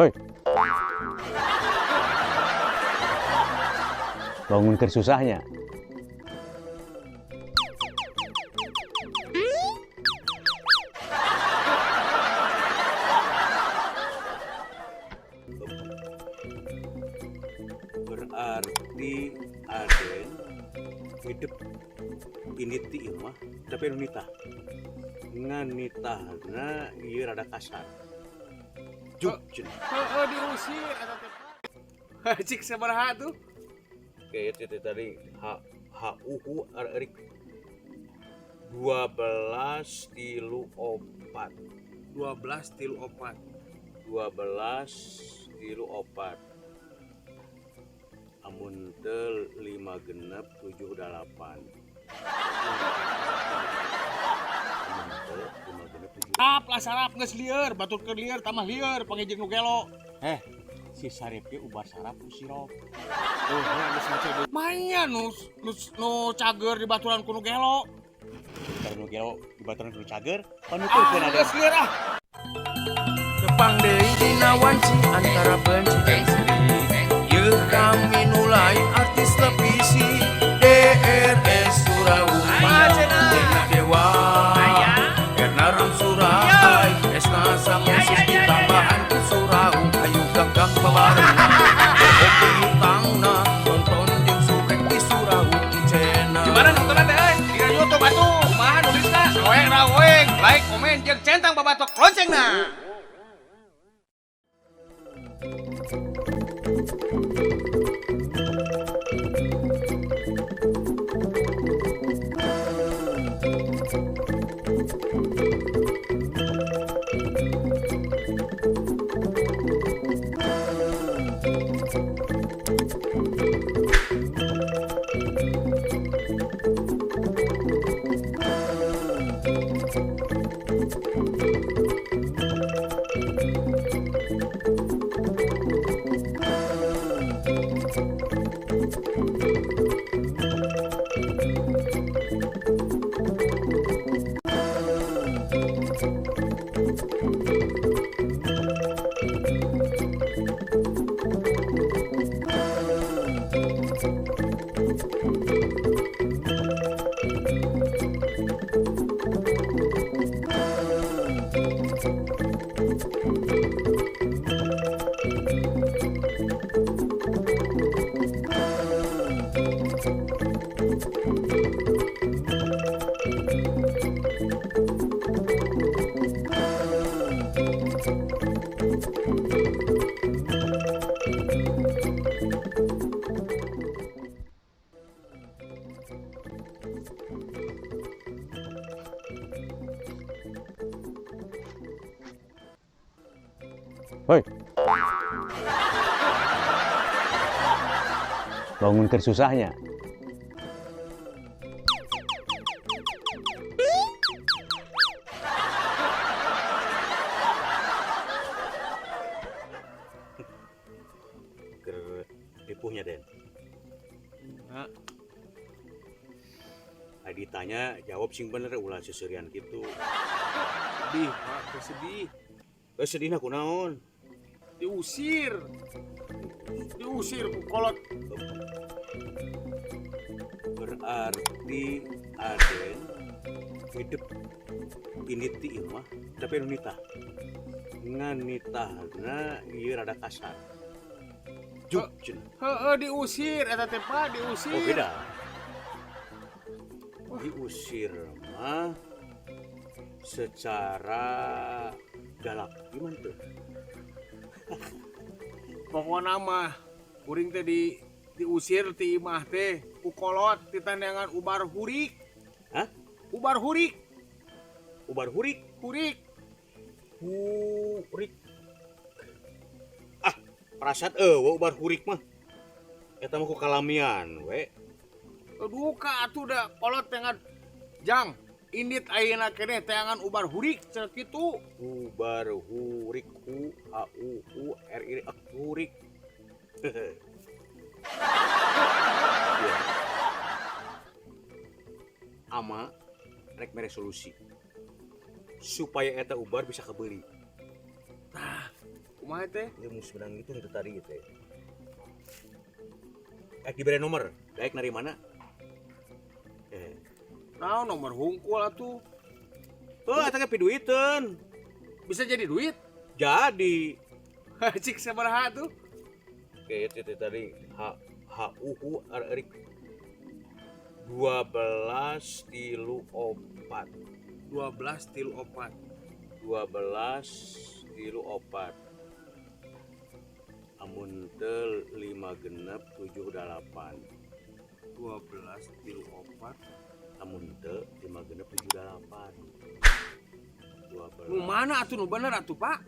Hoi, bangunkan susahnya. Berarti Aden hidup ini ti mah tapi anu nitah ngan nitahna ieu rada kasar juk cenah Diusir eta teh Pak. Cik sabaraha tuh? kayak itu tadi erik 12 tilu 4 12 tilu 4. 12 tilu 4 amun teu 5 genep 7 8 Sarap geus lieur, batur keur lieur, tamah lieur, pangejeng nu gelo. si Sarip ge ubar sarap ku sirop. Tuh, nya geus ngaco deui. Mainnya nu cager di baturan ku nu gelo. Kalau nu gelo di baturan ku cager, panuturkeun ada. Geus lieur ah. Tepang deui dina wanci antara benci jeung seri. Yeuh kami nulai artis televisi DRS Surawu Dena Dewa Erna Ramsurai Esna Samusis ditambahan ke Surawu Ayu gagak babarengan Oke yutangna tonton jeung subrek di Surawu di channel. Gimana nontonan teh euy? Dina YouTube atuh. Kumaha nulisna? Soeng raoeng, like, komen jeung centang babatok loncengna. Hoi, bangunkan susahnya. Keur tipuhnya Den. Nah, Adi tanya jawab sing bener ulah seserian gitu. sedih, Pak, teu sedih. Sedihna kunaon? Diusir ku kolot. Berarti Aden hidup ini ti mah tapi anu nitah ngan nitahna ieu rada kasar juk cenah. Diusir eta teh Pak, diusir. Oh beda. Diusir mah secara galak gimana tuh? Pokona mah kuring teh diusir ti imah teh ku kolot ti tandangan ubar hurik. Hah? Ubar hurik, Ubar hurik? hurik. Hurik. Perasaan ubar hurik mah. Eta mah ku kalamian we. Duka atuh da kolot tengan jang. Indit ayeuna keneh teangan ubar hurik cenah kitu. Ubar hurik HUURI hurik. Ya. Ama rek mere solusi supaya eta ubar bisa kebeli. Kumaha teh? Ilmu sebenang itu tadi teh. Diberi nomor, baik dari mana? Nah, nomor hungkul atuh. Tuh, eta ge piduiteun. Bisa jadi duit? Jadi, Cik sabaraha tuh? kayak itu tadi arik 12 tilu 4. 12 tilu 4. 12 tilu 4. Amun teu 5 genep 7 8. 12 tilu 4. Amun teu 5 genep 7 8. 12. Nu mana atuh nu bener atuh, Pak?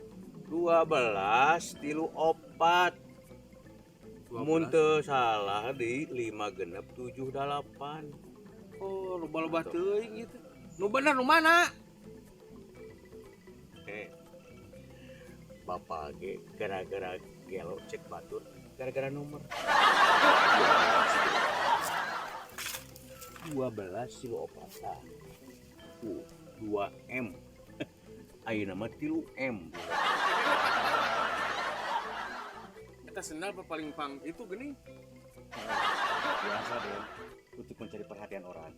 12 tilu 4. 12. Mun teu salah di 5 genep 7 8. Oh, loba-loba teuing gitu. Nu bener nu mana? Bapak ge gara-gara gelo cek batur gara-gara nomor 12 kilo opasa 2M ayeuna mah 3M. Eta sendal paling pang itu geuning. Biasa deh untuk mencari perhatian orang.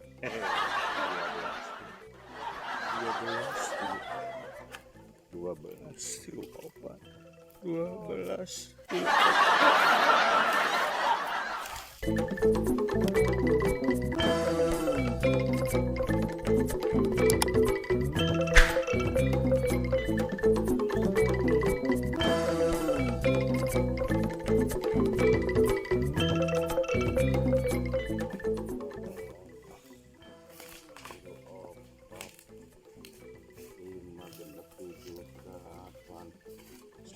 12 kilo opat 12 kilo.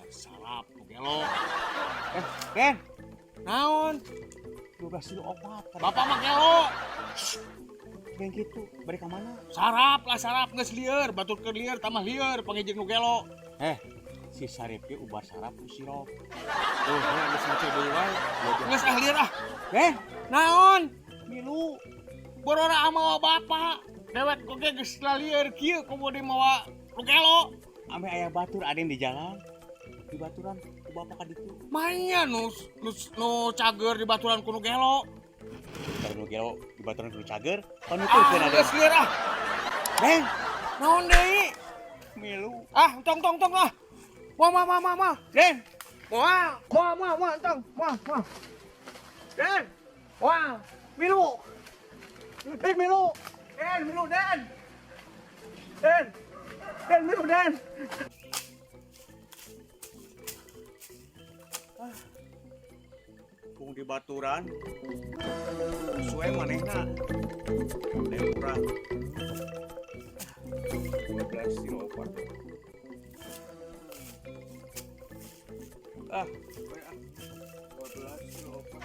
Sarap nu gelo. Ken, Naon? 12 kilo opat. Bapak mah gelo. Yang gitu, balik ke mana? Sarap lah sarap geus lieur, batur keur lieur tambah lieur pangejeng nu gelo. Si Sarip ge ubar sarap ku sirop. Tuh, nya geus ngaco deui wae. Geus lieur ah. Ken, Naon? milu. Borora amawa bapak. Dewek oge geus lieur kieu komo mawa nu gelo. Ame aya batur aden di jalan. Di baturan ku bapak ka ditu. Mainnya nu cager di baturan kuno gelo. Karena gelo di baturan ku cager, panu Ah, teu ada. geus lieur ah. Ken, Naon deui? milu. Ah, tong ah. Wah. Ken, Wah, tong. Wah. Den. Wah, milu. Den milu. Den milu den. Den milu den. kung di baturan. Suwe manehna. Lepura. 12 kilo opat. Ah, 12 kilo opat.